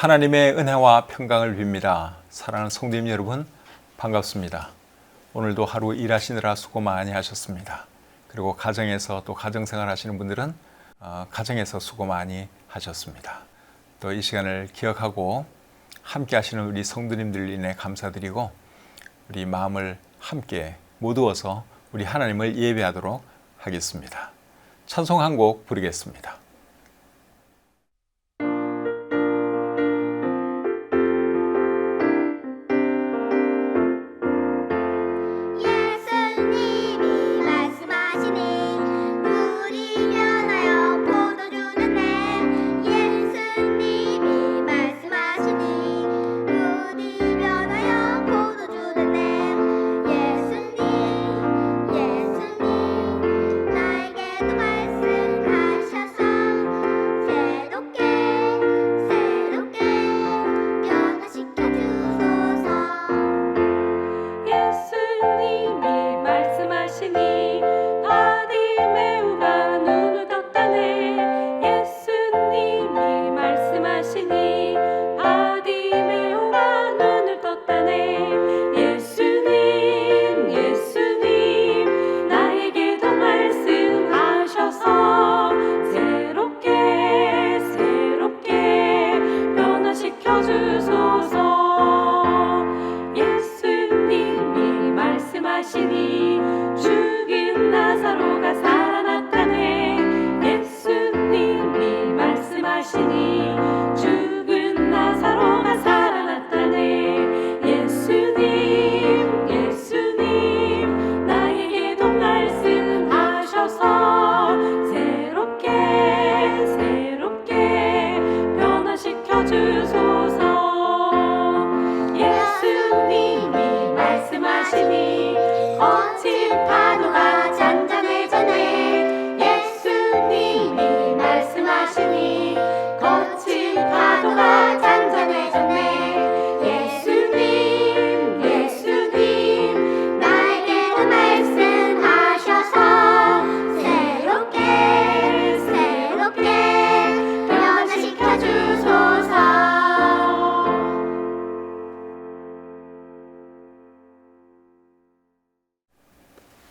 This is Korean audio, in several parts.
하나님의 은혜와 평강을 빕니다. 사랑하는 성도님 여러분, 반갑습니다. 오늘도 하루 일하시느라 수고 많이 하셨습니다. 그리고 가정에서 또 가정생활 하시는 분들은 가정에서 수고 많이 하셨습니다. 또 이 시간을 기억하고 함께 하시는 우리 성도님들 인해 감사드리고, 우리 마음을 함께 모두어서 우리 하나님을 예배하도록 하겠습니다. 찬송 한 곡 부르겠습니다.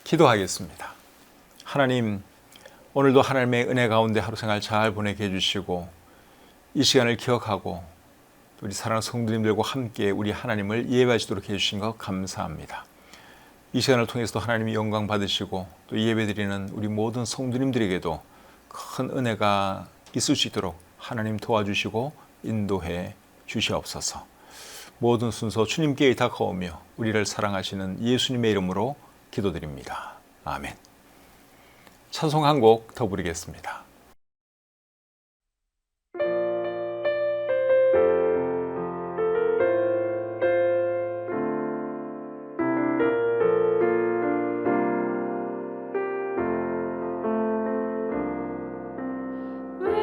기도하겠습니다. 하나님, 오늘도 하나님의 은혜 가운데 하루 생활 잘 보내게 해주시고, 이 시간을 기억하고 우리 사랑하는 성도님들과 함께 우리 하나님을 예배하시도록 해주신 것 감사합니다. 이 시간을 통해서도 하나님이 영광 받으시고, 또 예배드리는 우리 모든 성도님들에게도 큰 은혜가 있을 수 있도록 하나님 도와주시고 인도해 주시옵소서. 모든 순서 주님께 의탁하오며 우리를 사랑하시는 예수님의 이름으로 기도드립니다. 아멘. 찬송 한 곡 더 부르겠습니다. 왜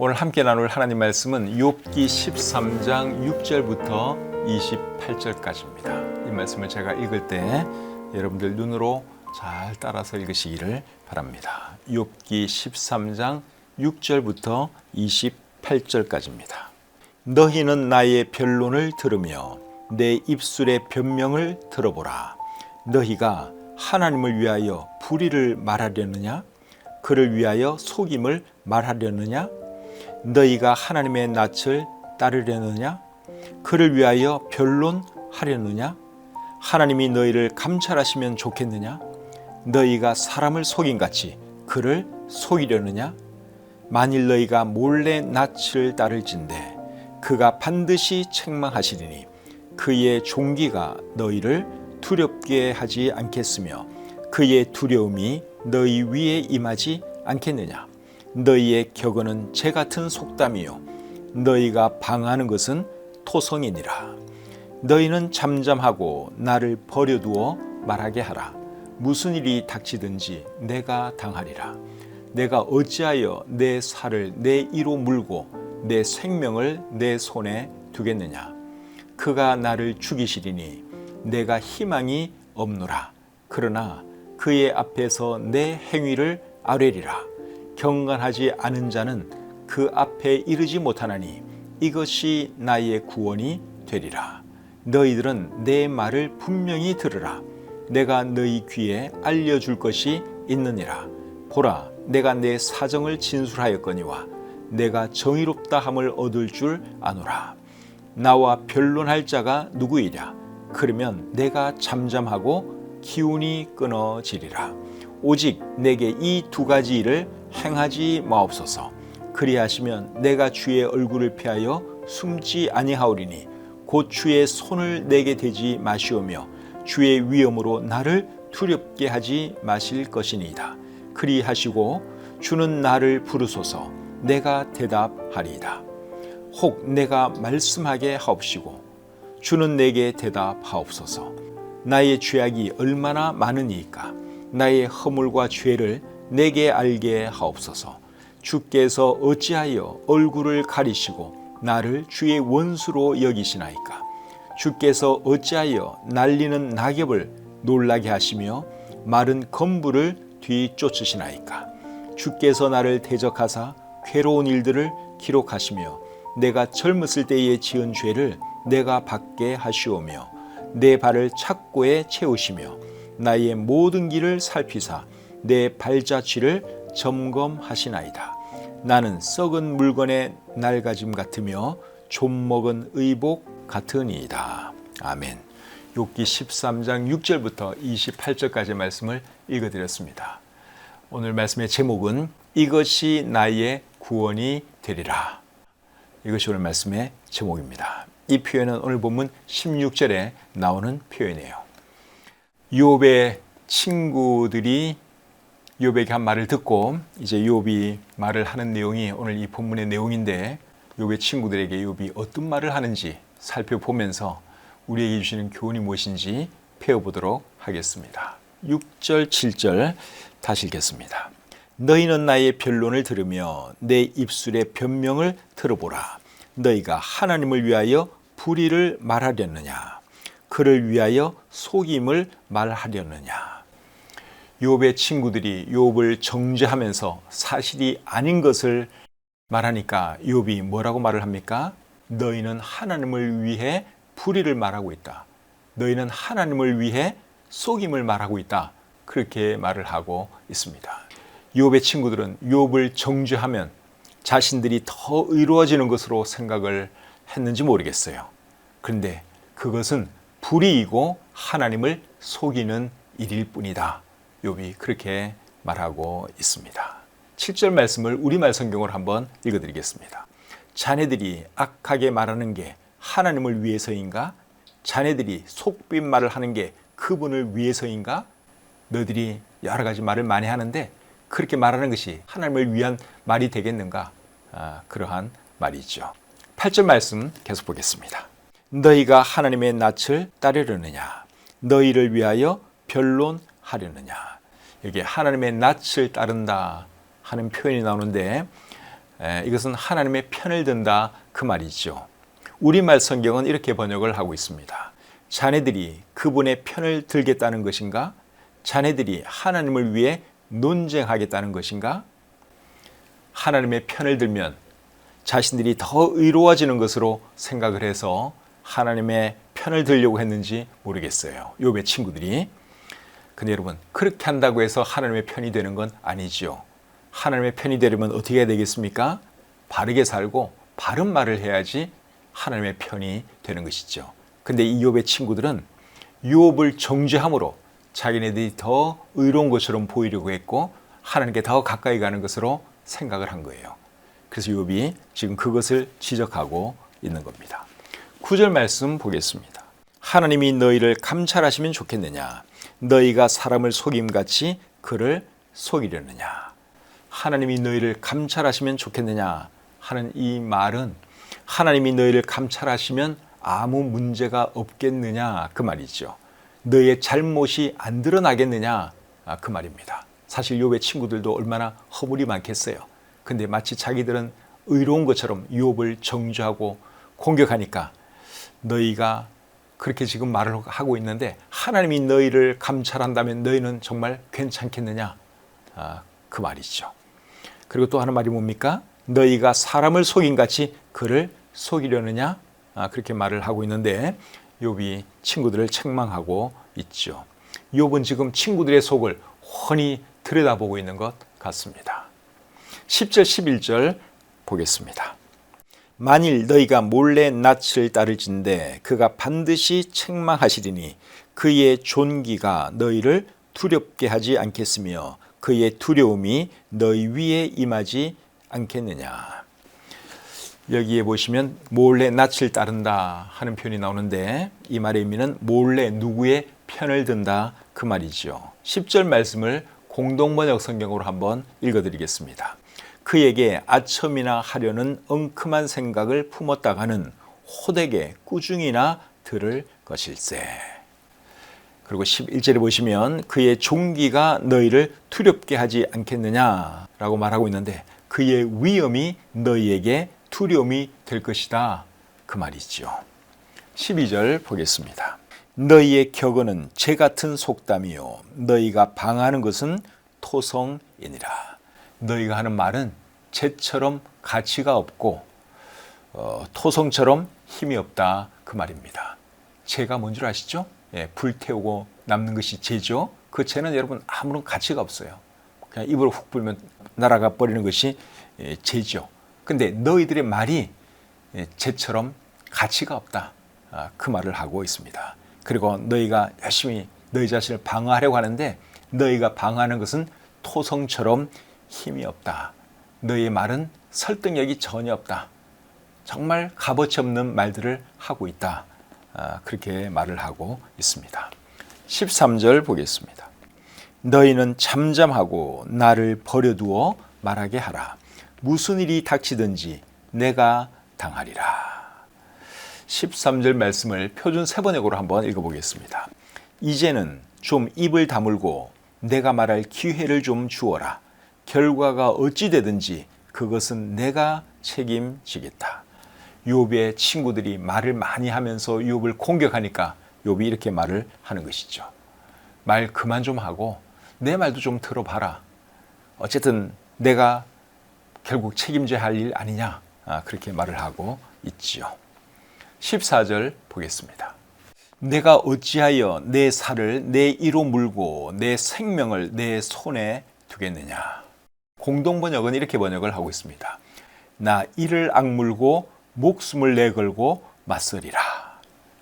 오늘 함께 나눌 하나님 말씀은 욥기 13장 6절부터 28절까지입니다. 이 말씀을 제가 읽을 때 여러분들 눈으로 잘 따라서 읽으시기를 바랍니다. 욥기 13장 6절부터 28절까지입니다. 너희는 나의 변론을 들으며 내 입술의 변명을 들어보라. 너희가 하나님을 위하여 불의를 말하려느냐? 그를 위하여 속임을 말하려느냐? 너희가 하나님의 낯을 따르려느냐? 그를 위하여 변론하려느냐? 하나님이 너희를 감찰하시면 좋겠느냐? 너희가 사람을 속임같이 그를 속이려느냐? 만일 너희가 몰래 낯을 따를진대 그가 반드시 책망하시리니 그의 종기가 너희를 두렵게 하지 않겠으며 그의 두려움이 너희 위에 임하지 않겠느냐? 너희의 격언은 재 같은 속담이요 너희가 방하는 것은 토성이니라. 너희는 잠잠하고 나를 버려두어 말하게 하라. 무슨 일이 닥치든지 내가 당하리라. 내가 어찌하여 내 살을 내 이로 물고 내 생명을 내 손에 두겠느냐? 그가 나를 죽이시리니 내가 희망이 없노라. 그러나 그의 앞에서 내 행위를 아뢰리라. 경건하지 않은 자는 그 앞에 이르지 못하나니 이것이 나의 구원이 되리라. 너희들은 내 말을 분명히 들으라. 내가 너희 귀에 알려줄 것이 있느니라. 보라, 내가 내 사정을 진술하였거니와 내가 정의롭다 함을 얻을 줄 아노라. 나와 변론할 자가 누구이랴? 그러면 내가 잠잠하고 기운이 끊어지리라. 오직 내게 이 두 가지 일을 행하지 마옵소서. 그리하시면 내가 주의 얼굴을 피하여 숨지 아니하오리니 곧 주의 손을 내게 대지 마시오며 주의 위엄으로 나를 두렵게 하지 마실 것이니이다. 그리하시고 주는 나를 부르소서. 내가 대답하리이다. 혹 내가 말씀하게 하옵시고 주는 내게 대답하옵소서. 나의 죄악이 얼마나 많으니까 나의 허물과 죄를 내게 알게 하옵소서. 주께서 어찌하여 얼굴을 가리시고 나를 주의 원수로 여기시나이까? 주께서 어찌하여 날리는 낙엽을 놀라게 하시며 마른 건불을 뒤쫓으시나이까? 주께서 나를 대적하사 괴로운 일들을 기록하시며 내가 젊었을 때에 지은 죄를 내가 받게 하시오며 내 발을 착고에 채우시며 나의 모든 길을 살피사 내 발자취를 점검하시나이다. 나는 썩은 물건의 낡아짐 같으며 좀 먹은 의복 같으니이다. 아멘. 욥기 13장 6절부터 28절까지 말씀을 읽어드렸습니다. 오늘 말씀의 제목은 이것이 나의 구원이 되리라. 이것이 오늘 말씀의 제목입니다. 이 표현은 오늘 본문 16절에 나오는 표현이에요. 욥의 친구들이 욥에게 한 말을 듣고 이제 욥이 말을 하는 내용이 오늘 이 본문의 내용인데 욥의 친구들에게 욥이 어떤 말을 하는지 살펴보면서 우리에게 주시는 교훈이 무엇인지 배워보도록 하겠습니다. 6절, 7절 다시 읽겠습니다. 너희는 나의 변론을 들으며 내 입술의 변명을 들어보라. 너희가 하나님을 위하여 불의를 말하려느냐? 그를 위하여 속임을 말하려느냐? 욥의 친구들이 욥을 정죄하면서 사실이 아닌 것을 말하니까 욥이 뭐라고 말을 합니까? 너희는 하나님을 위해 불의를 말하고 있다. 너희는 하나님을 위해 속임을 말하고 있다. 그렇게 말을 하고 있습니다. 욥의 친구들은 욥을 정죄하면 자신들이 더 의로워지는 것으로 생각을 했는지 모르겠어요. 그런데 그것은 불의이고 하나님을 속이는 일일 뿐이다. 욥이 그렇게 말하고 있습니다. 7절 말씀을 우리말 성경으로 한번 읽어드리겠습니다. 자네들이 악하게 말하는 게 하나님을 위해서인가? 자네들이 속빈 말을 하는 게 그분을 위해서인가? 너희들이 여러 가지 말을 많이 하는데 그렇게 말하는 것이 하나님을 위한 말이 되겠는가? 그러한 말이죠. 8절 말씀 계속 보겠습니다. 너희가 하나님의 낯을 따르려느냐? 너희를 위하여 변론하려느냐? 여기 하나님의 낯을 따른다 하는 표현이 나오는데 이것은 하나님의 편을 든다 그 말이죠. 우리말 성경은 이렇게 번역을 하고 있습니다. 자네들이 그분의 편을 들겠다는 것인가? 자네들이 하나님을 위해 논쟁하겠다는 것인가? 하나님의 편을 들면 자신들이 더 의로워지는 것으로 생각을 해서 하나님의 편을 들려고 했는지 모르겠어요. 욥의 친구들이. 근데 여러분, 그렇게 한다고 해서 하나님의 편이 되는 건 아니지요. 하나님의 편이 되려면 어떻게 해야 되겠습니까? 바르게 살고 바른 말을 해야지 하나님의 편이 되는 것이죠. 근데 이 욥의 친구들은 욥을 정죄함으로 자기네들이 더 의로운 것처럼 보이려고 했고 하나님께 더 가까이 가는 것으로 생각을 한 거예요. 그래서 욥이 지금 그것을 지적하고 있는 겁니다. 9절 말씀 보겠습니다. 하나님이 너희를 감찰하시면 좋겠느냐? 너희가 사람을 속임같이 그를 속이려느냐? 하나님이 너희를 감찰하시면 좋겠느냐 하는 이 말은 하나님이 너희를 감찰하시면 아무 문제가 없겠느냐 그 말이죠. 너희의 잘못이 안 드러나겠느냐 그 말입니다. 사실 욥의 친구들도 얼마나 허물이 많겠어요. 근데 마치 자기들은 의로운 것처럼 욥을 정죄하고 공격하니까 너희가 그렇게 지금 말을 하고 있는데 하나님이 너희를 감찰한다면 너희는 정말 괜찮겠느냐 그 말이죠. 그리고 또 하는 말이 뭡니까? 너희가 사람을 속임같이 그를 속이려느냐 그렇게 말을 하고 있는데 욥이 친구들을 책망하고 있죠. 욥은 지금 친구들의 속을 훤히 들여다보고 있는 것 같습니다. 10절 11절 보겠습니다. 만일 너희가 몰래 낯을 따를진대 그가 반드시 책망하시리니 그의 존귀가 너희를 두렵게 하지 않겠으며 그의 두려움이 너희 위에 임하지 않겠느냐. 여기에 보시면 몰래 낯을 따른다 하는 표현이 나오는데 이 말의 의미는 몰래 누구의 편을 든다 그 말이죠. 10절 말씀을 공동번역 성경으로 한번 읽어드리겠습니다. 그에게 아첨이나 하려는 엉큼한 생각을 품었다가는 호되게 꾸중이나 들을 것일세. 그리고 11절에 보시면 그의 존귀가 너희를 두렵게 하지 않겠느냐라고 말하고 있는데 그의 위엄이 너희에게 두려움이 될 것이다 그 말이죠. 12절 보겠습니다. 너희의 격언은 재 같은 속담이요 너희가 방하는 것은 토성이니라. 너희가 하는 말은 재처럼 가치가 없고 토성처럼 힘이 없다 그 말입니다. 재가 뭔 줄 아시죠? 불태우고 남는 것이 재죠. 그 재는 여러분 아무런 가치가 없어요. 그냥 입으로 훅 불면 날아가 버리는 것이 재죠. 근데 너희들의 말이 재처럼 가치가 없다 그 말을 하고 있습니다. 그리고 너희가 열심히 너희 자신을 방어하려고 하는데 너희가 방어하는 것은 토성처럼 힘이 없다. 너희의 말은 설득력이 전혀 없다. 정말 값어치 없는 말들을 하고 있다. 그렇게 말을 하고 있습니다. 13절 보겠습니다. 너희는 잠잠하고 나를 버려두어 말하게 하라. 무슨 일이 닥치든지 내가 당하리라. 13절 말씀을 표준 세번역으로 한번 읽어보겠습니다. 이제는 좀 입을 다물고 내가 말할 기회를 좀 주어라. 결과가 어찌 되든지 그것은 내가 책임지겠다. 욥의 친구들이 말을 많이 하면서 욥을 공격하니까 욥이 이렇게 말을 하는 것이죠. 말 그만 좀 하고 내 말도 좀 들어봐라. 어쨌든 내가 결국 책임져야 할 일 아니냐 그렇게 말을 하고 있지요. 14절 보겠습니다. 내가 어찌하여 내 살을 내 이로 물고 내 생명을 내 손에 두겠느냐. 공동번역은 이렇게 번역을 하고 있습니다. 나 이를 악물고 목숨을 내걸고 맞서리라.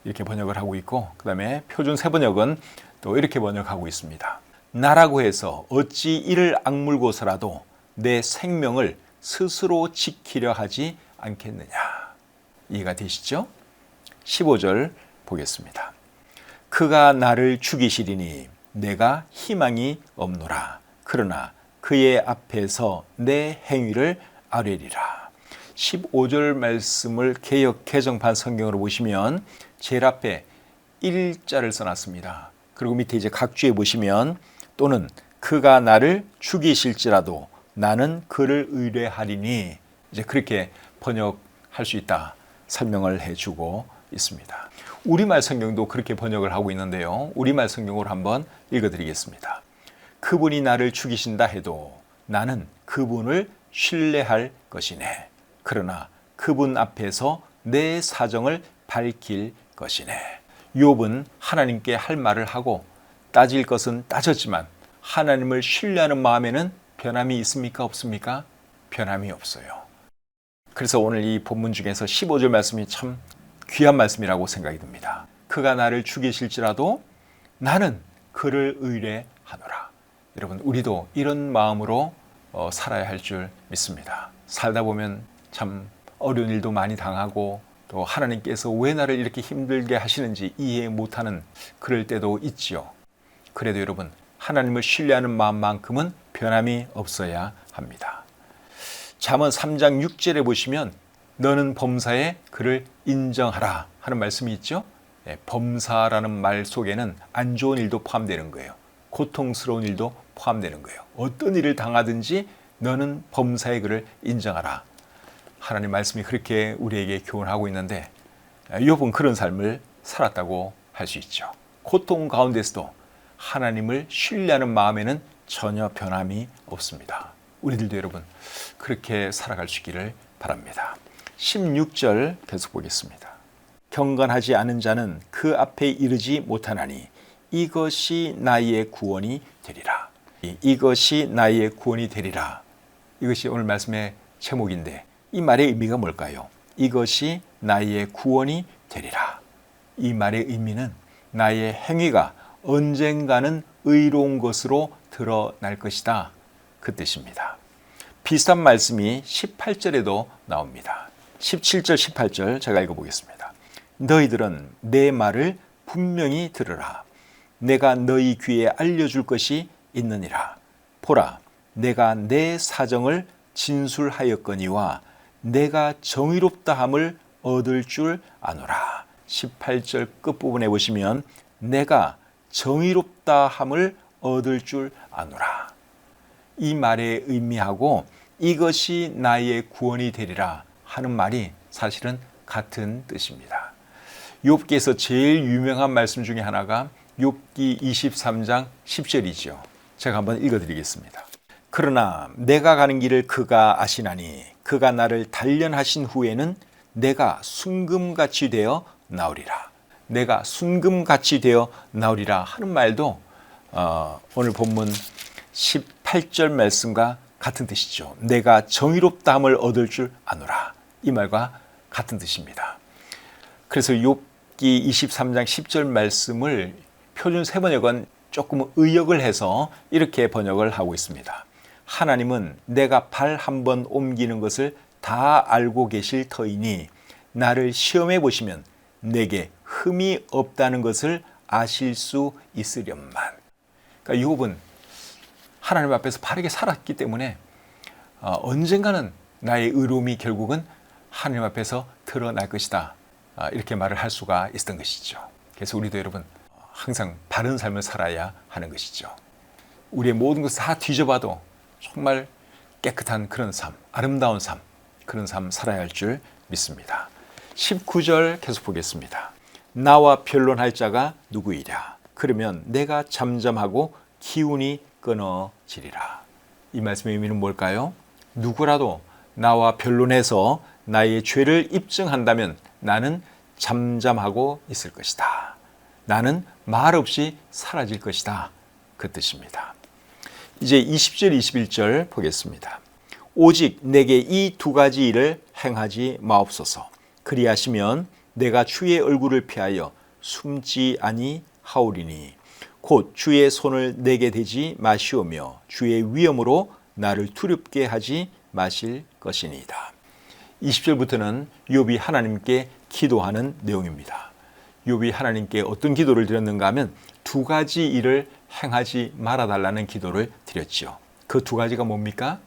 이렇게 번역을 하고 있고 그 다음에 표준 세번역은 또 이렇게 번역하고 있습니다. 나라고 해서 어찌 이를 악물고서라도 내 생명을 스스로 지키려 하지 않겠느냐. 이해가 되시죠? 15절 보겠습니다. 그가 나를 죽이시리니 내가 희망이 없노라. 그러나 그의 앞에서 내 행위를 아뢰리라. 15절 말씀을 개역 개정판 성경으로 보시면 제일 앞에 일자를 써놨습니다. 그리고 밑에 이제 각주에 보시면 또는 그가 나를 죽이실지라도 나는 그를 의뢰하리니 이제 그렇게 번역할 수 있다 설명을 해주고 있습니다. 우리말 성경도 그렇게 번역을 하고 있는데요. 우리말 성경으로 한번 읽어드리겠습니다. 그분이 나를 죽이신다 해도 나는 그분을 신뢰할 것이네. 그러나 그분 앞에서 내 사정을 밝힐 것이네. 욥은 하나님께 할 말을 하고 따질 것은 따졌지만 하나님을 신뢰하는 마음에는 변함이 있습니까? 없습니까? 변함이 없어요. 그래서 오늘 이 본문 중에서 15절 말씀이 참 귀한 말씀이라고 생각이 듭니다. 그가 나를 죽이실지라도 나는 그를 의뢰하노라. 여러분, 우리도 이런 마음으로 살아야 할 줄 믿습니다. 살다 보면 참 어려운 일도 많이 당하고 또 하나님께서 왜 나를 이렇게 힘들게 하시는지 이해 못하는 그럴 때도 있지요. 그래도 여러분, 하나님을 신뢰하는 마음만큼은 변함이 없어야 합니다. 잠언 3장 6절에 보시면 너는 범사에 그를 인정하라 하는 말씀이 있죠. 범사라는 말 속에는 안 좋은 일도 포함되는 거예요. 고통스러운 일도 포함되는 거예요. 어떤 일을 당하든지 너는 범사에 그를 인정하라. 하나님 말씀이 그렇게 우리에게 교훈하고 있는데 욥은 그런 삶을 살았다고 할 수 있죠. 고통 가운데서도 하나님을 신뢰하는 마음에는 전혀 변함이 없습니다. 우리들도 여러분 그렇게 살아갈 수 있기를 바랍니다. 16절 계속 보겠습니다. 경건하지 않은 자는 그 앞에 이르지 못하나니 이것이 나의 구원이 되리라. 이것이 나의 구원이 되리라. 이것이 오늘 말씀의 제목인데 이 말의 의미가 뭘까요? 이것이 나의 구원이 되리라. 이 말의 의미는 나의 행위가 언젠가는 의로운 것으로 드러날 것이다. 그 뜻입니다. 비슷한 말씀이 18절에도 나옵니다. 17절, 18절 제가 읽어보겠습니다. 너희들은 내 말을 분명히 들으라. 내가 너희 귀에 알려줄 것이 있느니라. 보라, 내가 내 사정을 진술하였거니와 내가 정의롭다함을 얻을 줄 아노라. 18절 끝부분에 보시면 내가 정의롭다함을 얻을 줄 아노라. 이 말의 의미하고 이것이 나의 구원이 되리라 하는 말이 사실은 같은 뜻입니다. 욥기에서 제일 유명한 말씀 중에 하나가 욥기 23장 10절이죠. 제가 한번 읽어드리겠습니다. 그러나 내가 가는 길을 그가 아시나니 그가 나를 단련하신 후에는 내가 순금같이 되어 나오리라. 내가 순금같이 되어 나오리라 하는 말도 오늘 본문 18절 말씀과 같은 뜻이죠. 내가 정의롭다함을 얻을 줄 아노라. 이 말과 같은 뜻입니다. 그래서 욥기 23장 10절 말씀을 표준 세번역은 조금 의역을 해서 이렇게 번역을 하고 있습니다. 하나님은 내가 발 한 번 옮기는 것을 다 알고 계실 터이니 나를 시험해 보시면 내게 흠이 없다는 것을 아실 수 있으련만. 그러니까 욥은 하나님 앞에서 바르게 살았기 때문에 언젠가는 나의 의로움이 결국은 하나님 앞에서 드러날 것이다. 이렇게 말을 할 수가 있었던 것이죠. 그래서 우리도 여러분 항상 바른 삶을 살아야 하는 것이죠. 우리의 모든 것을 다 뒤져봐도 정말 깨끗한 그런 삶, 아름다운 삶, 그런 삶 살아야 할 줄 믿습니다. 19절 계속 보겠습니다. 나와 변론할 자가 누구이랴? 그러면 내가 잠잠하고 기운이 끊어지리라. 이 말씀의 의미는 뭘까요? 누구라도 나와 변론해서 나의 죄를 입증한다면 나는 잠잠하고 있을 것이다. 나는 말없이 사라질 것이다. 그 뜻입니다. 이제 20절, 21절 보겠습니다. 오직 내게 이 두 가지 일을 행하지 마옵소서. 그리하시면 내가 주의 얼굴을 피하여 숨지 아니하오리니 곧 주의 손을 내게 대지 마시오며 주의 위엄으로 나를 두렵게 하지 마실 것이니이다. 20절부터는 욥이 하나님께 기도하는 내용입니다. 욥이 하나님께 어떤 기도를 드렸는가 하면 두 가지 일을 행하지 말아달라는 기도를 드렸지요. 그 두 가지가 뭡니까?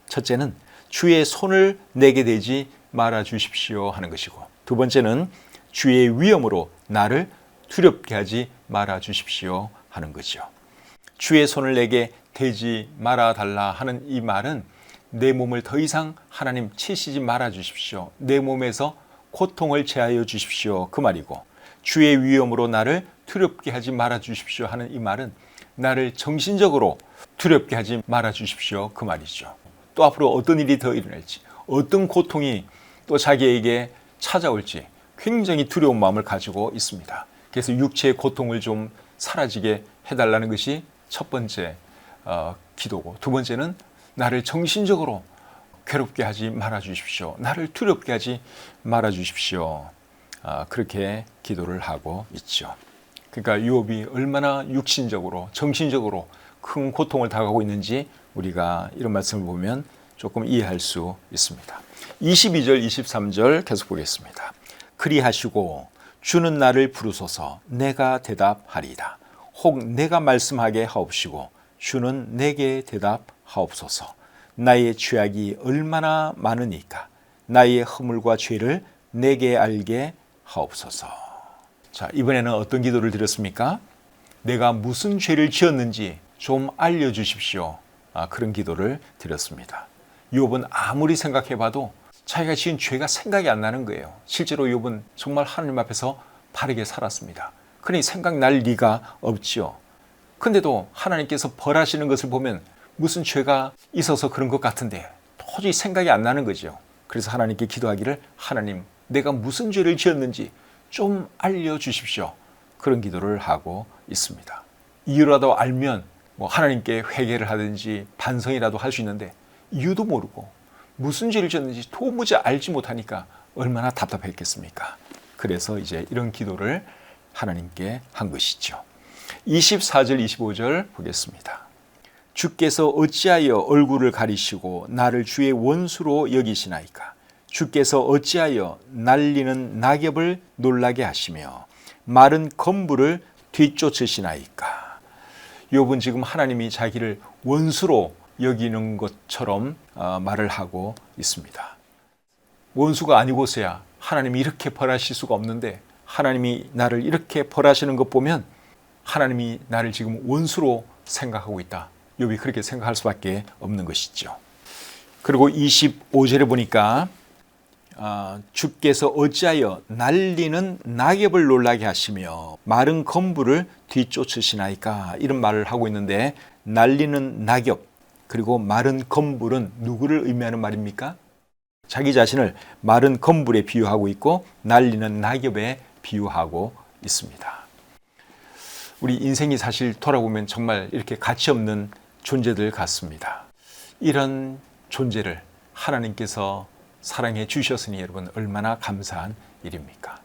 첫째는 주의 손을 내게 대지 말아 주십시오 하는 것이고, 두 번째는 주의 위엄으로 나를 두렵게 하지 말아 주십시오 하는 거죠. 주의 손을 내게 대지 말아 달라 하는 이 말은 내 몸을 더 이상 하나님 치시지 말아 주십시오. 내 몸에서 고통을 제하여 주십시오. 그 말이고, 주의 위엄으로 나를 두렵게 하지 말아 주십시오 하는 이 말은 나를 정신적으로 두렵게 하지 말아 주십시오. 그 말이죠. 또 앞으로 어떤 일이 더 일어날지, 어떤 고통이 또 자기에게 찾아올지 굉장히 두려운 마음을 가지고 있습니다. 그래서 육체의 고통을 좀 사라지게 해달라는 것이 첫 번째 기도고, 두 번째는 나를 정신적으로 괴롭게 하지 말아 주십시오. 나를 두렵게 하지 말아 주십시오. 그렇게 기도를 하고 있죠. 그러니까 유업이 얼마나 육신적으로, 정신적으로 큰 고통을 당하고 있는지 우리가 이런 말씀을 보면 조금 이해할 수 있습니다. 22절, 23절 계속 보겠습니다. 그리하시고 주는 나를 부르소서 내가 대답하리이다. 혹 내가 말씀하게 하옵시고 주는 내게 대답하옵소서. 나의 죄악이 얼마나 많으니까 나의 허물과 죄를 내게 알게 하옵소서. 자, 이번에는 어떤 기도를 드렸습니까? 내가 무슨 죄를 지었는지 좀 알려주십시오. 그런 기도를 드렸습니다. 욥은 아무리 생각해봐도 자기가 지은 죄가 생각이 안 나는 거예요. 실제로 욥은 정말 하나님 앞에서 바르게 살았습니다. 그러니 생각날 리가 없지요. 근데도 하나님께서 벌하시는 것을 보면 무슨 죄가 있어서 그런 것 같은데 도저히 생각이 안 나는 거죠. 그래서 하나님께 기도하기를, 하나님, 내가 무슨 죄를 지었는지 좀 알려주십시오. 그런 기도를 하고 있습니다. 이유라도 알면 하나님께 회개를 하든지 반성이라도 할 수 있는데 이유도 모르고 무슨 죄를 지었는지 도무지 알지 못하니까 얼마나 답답했겠습니까? 그래서 이제 이런 기도를 하나님께 한 것이죠. 24절, 25절 보겠습니다. 주께서 어찌하여 얼굴을 가리시고 나를 주의 원수로 여기시나이까? 주께서 어찌하여 날리는 낙엽을 놀라게 하시며 마른 건물을 뒤쫓으시나이까? 욥은 지금 하나님이 자기를 원수로 여기는 것처럼 말을 하고 있습니다. 원수가 아니고서야 하나님이 이렇게 벌하실 수가 없는데 하나님이 나를 이렇게 벌하시는 것 보면 하나님이 나를 지금 원수로 생각하고 있다. 욥이 그렇게 생각할 수밖에 없는 것이죠. 그리고 25절에 보니까 주께서 어찌하여 날리는 낙엽을 놀라게 하시며 마른 건물을 뒤쫓으시나이까? 이런 말을 하고 있는데, 날리는 낙엽 그리고 마른 건물은 누구를 의미하는 말입니까? 자기 자신을 마른 건물에 비유하고 있고 날리는 낙엽에 비유하고 있습니다. 우리 인생이 사실 돌아보면 정말 이렇게 가치 없는 존재들 같습니다. 이런 존재를 하나님께서 사랑해 주셨으니 여러분 얼마나 감사한 일입니까?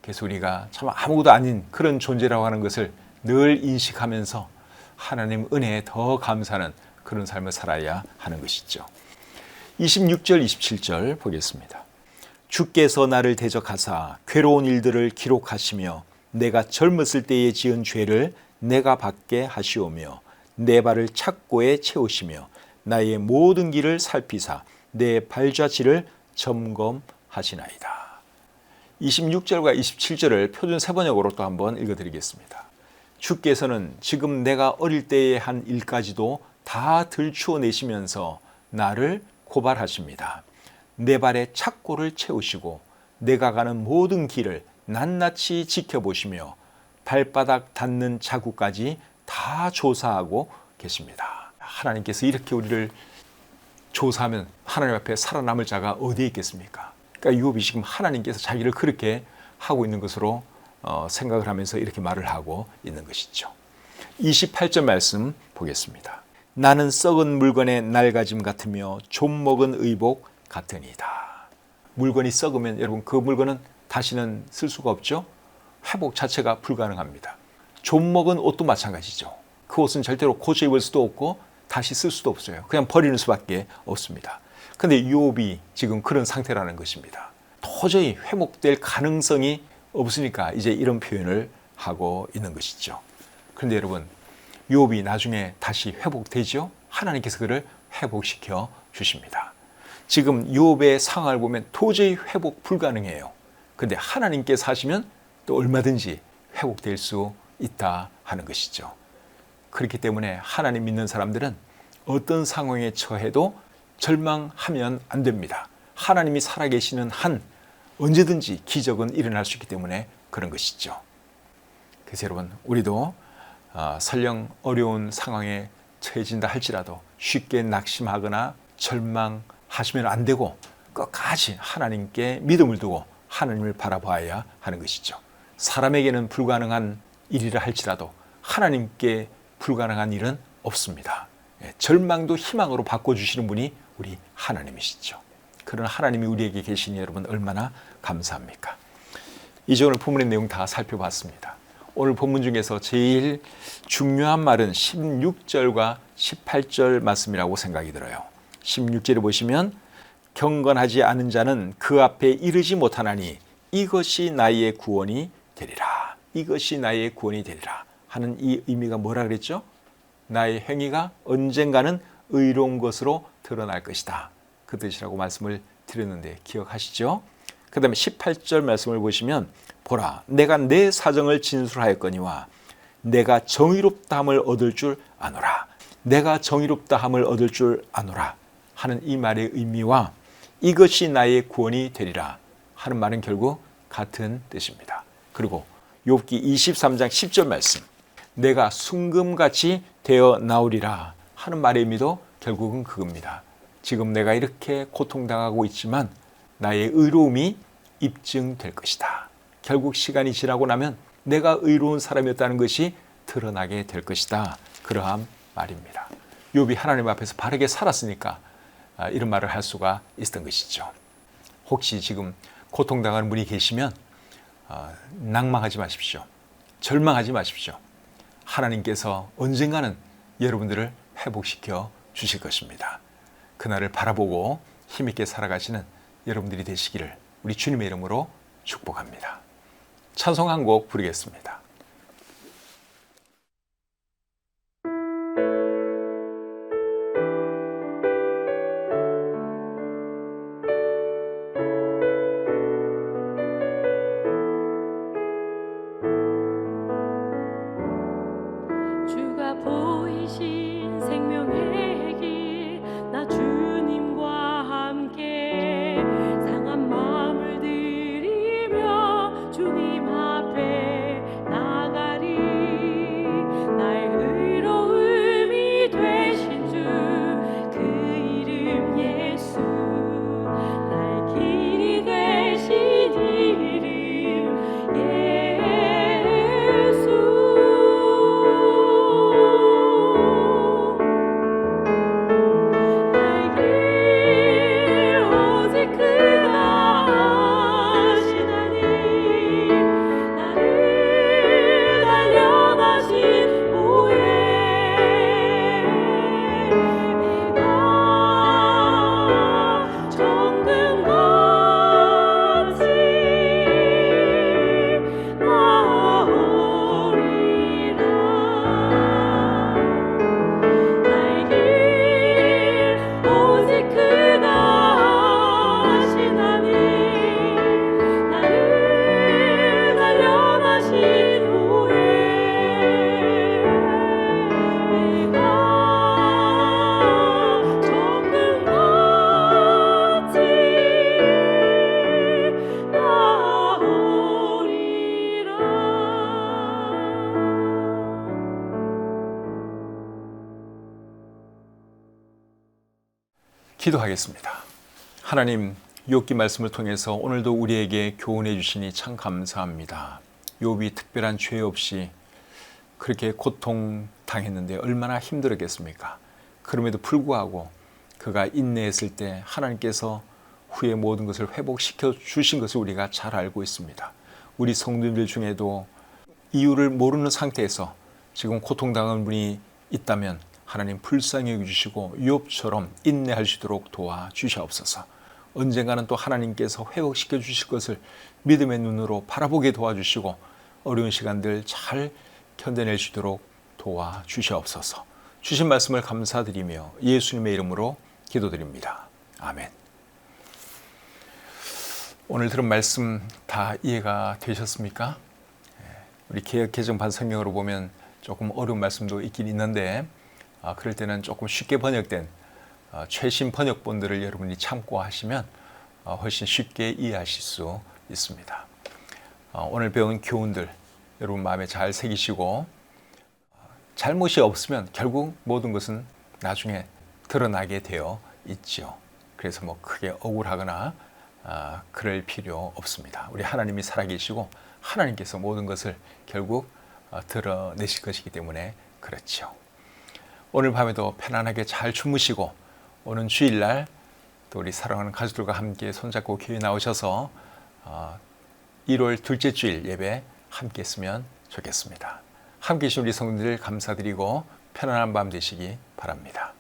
그래서 우리가 참 아무것도 아닌 그런 존재라고 하는 것을 늘 인식하면서 하나님 은혜에 더 감사하는 그런 삶을 살아야 하는 것이죠. 26절, 27절 보겠습니다. 주께서 나를 대적하사 괴로운 일들을 기록하시며 내가 젊었을 때에 지은 죄를 내가 받게 하시오며 내 발을 착고에 채우시며 나의 모든 길을 살피사 내 발자취를 점검하시나이다. 26절과 27절을 표준 세번역으로 또 한번 읽어드리겠습니다. 주께서는 지금 내가 어릴 때에 한 일까지도 다 들추어내시면서 나를 고발하십니다. 내 발에 착고를 채우시고 내가 가는 모든 길을 낱낱이 지켜보시며 발바닥 닿는 자국까지 다 조사하고 계십니다. 하나님께서 이렇게 우리를 조사하면 하나님 앞에 살아남을 자가 어디에 있겠습니까? 그러니까 욥이 지금 하나님께서 자기를 그렇게 하고 있는 것으로 생각을 하면서 이렇게 말을 하고 있는 것이죠. 28절 말씀 보겠습니다. 나는 썩은 물건의 낡아짐 같으며 좀 먹은 의복 같으니이다. 물건이 썩으면 여러분 그 물건은 다시는 쓸 수가 없죠. 회복 자체가 불가능합니다. 좀 먹은 옷도 마찬가지죠. 그 옷은 절대로 고쳐 입을 수도 없고 다시 쓸 수도 없어요. 그냥 버리는 수밖에 없습니다. 근데 욥이 지금 그런 상태라는 것입니다. 도저히 회복될 가능성이 없으니까 이제 이런 표현을 하고 있는 것이죠. 그런데 여러분, 욥이 나중에 다시 회복되죠? 하나님께서 그를 회복시켜 주십니다. 지금 욥의 상황을 보면 도저히 회복 불가능해요. 근데 하나님께서 하시면 또 얼마든지 회복될 수 있다 하는 것이죠. 그렇기 때문에 하나님 믿는 사람들은 어떤 상황에 처해도 절망하면 안 됩니다. 하나님이 살아계시는 한 언제든지 기적은 일어날 수 있기 때문에 그런 것이죠. 그래서 여러분, 우리도 설령 어려운 상황에 처해진다 할지라도 쉽게 낙심하거나 절망하시면 안 되고 끝까지 하나님께 믿음을 두고 하나님을 바라봐야 하는 것이죠. 사람에게는 불가능한 일이라 할지라도 하나님께 불가능한 일은 없습니다. 절망도 희망으로 바꿔주시는 분이 우리 하나님이시죠. 그런 하나님이 우리에게 계시니 여러분 얼마나 감사합니까? 이제 오늘 본문의 내용 다 살펴봤습니다. 오늘 본문 중에서 제일 중요한 말은 16절과 18절 말씀이라고 생각이 들어요. 16절에 보시면 경건하지 않은 자는 그 앞에 이르지 못하나니 이것이 나의 구원이 되리라. 이것이 나의 구원이 되리라 하는 이 의미가 뭐라 그랬죠? 나의 행위가 언젠가는 의로운 것으로 드러날 것이다. 그 뜻이라고 말씀을 드렸는데 기억하시죠? 그 다음에 18절 말씀을 보시면 보라, 내가 내 사정을 진술하였거니와 내가 정의롭다함을 얻을 줄 아노라. 내가 정의롭다함을 얻을 줄 아노라 하는 이 말의 의미와 이것이 나의 구원이 되리라 하는 말은 결국 같은 뜻입니다. 그리고 욥기 23장 10절 말씀, 내가 순금같이 되어 나오리라 하는 말의 의미도 결국은 그겁니다. 지금 내가 이렇게 고통당하고 있지만 나의 의로움이 입증될 것이다. 결국 시간이 지나고 나면 내가 의로운 사람이었다는 것이 드러나게 될 것이다. 그러한 말입니다. 욥이 하나님 앞에서 바르게 살았으니까 이런 말을 할 수가 있었던 것이죠. 혹시 지금 고통당하는 분이 계시면 낭망하지 마십시오. 절망하지 마십시오. 하나님께서 언젠가는 여러분들을 회복시켜 주실 것입니다. 그날을 바라보고 힘있게 살아가시는 여러분들이 되시기를 우리 주님의 이름으로 축복합니다. 찬송 한 곡 부르겠습니다. 주가 보이신 생명의 길 나 주님과 함께 상한 마음을 들이며 주님 앞에 나가리. 나의 의로움이 되신 주 그 이름 예수, 나의 길이 되신 이름 예수. 기도하겠습니다. 하나님, 욥기 말씀을 통해서 오늘도 우리에게 교훈해 주시니 참 감사합니다. 욥이 특별한 죄 없이 그렇게 고통당했는데 얼마나 힘들었겠습니까? 그럼에도 불구하고 그가 인내했을 때 하나님께서 후에 모든 것을 회복시켜 주신 것을 우리가 잘 알고 있습니다. 우리 성도님들 중에도 이유를 모르는 상태에서 지금 고통당한 분이 있다면 하나님 불쌍히 여겨주시고 욥처럼 인내할 수 있도록 도와주시옵소서. 언젠가는 또 하나님께서 회복시켜 주실 것을 믿음의 눈으로 바라보게 도와주시고 어려운 시간들 잘 견뎌낼 수 있도록 도와주시옵소서. 주신 말씀을 감사드리며 예수님의 이름으로 기도드립니다. 아멘. 오늘 들은 말씀 다 이해가 되셨습니까? 우리 개혁개정판 성경으로 보면 조금 어려운 말씀도 있긴 있는데 그럴 때는 조금 쉽게 번역된 최신 번역본들을 여러분이 참고하시면 훨씬 쉽게 이해하실 수 있습니다. 오늘 배운 교훈들 여러분 마음에 잘 새기시고, 잘못이 없으면 결국 모든 것은 나중에 드러나게 되어 있지요. 그래서 뭐 크게 억울하거나 그럴 필요 없습니다. 우리 하나님이 살아계시고 하나님께서 모든 것을 결국 드러내실 것이기 때문에 그렇죠. 오늘 밤에도 편안하게 잘 주무시고, 오는 주일날 또 우리 사랑하는 가족들과 함께 손잡고 교회 나오셔서 1월 둘째 주일 예배 함께 했으면 좋겠습니다. 함께 해주신 우리 성도들 감사드리고 편안한 밤 되시기 바랍니다.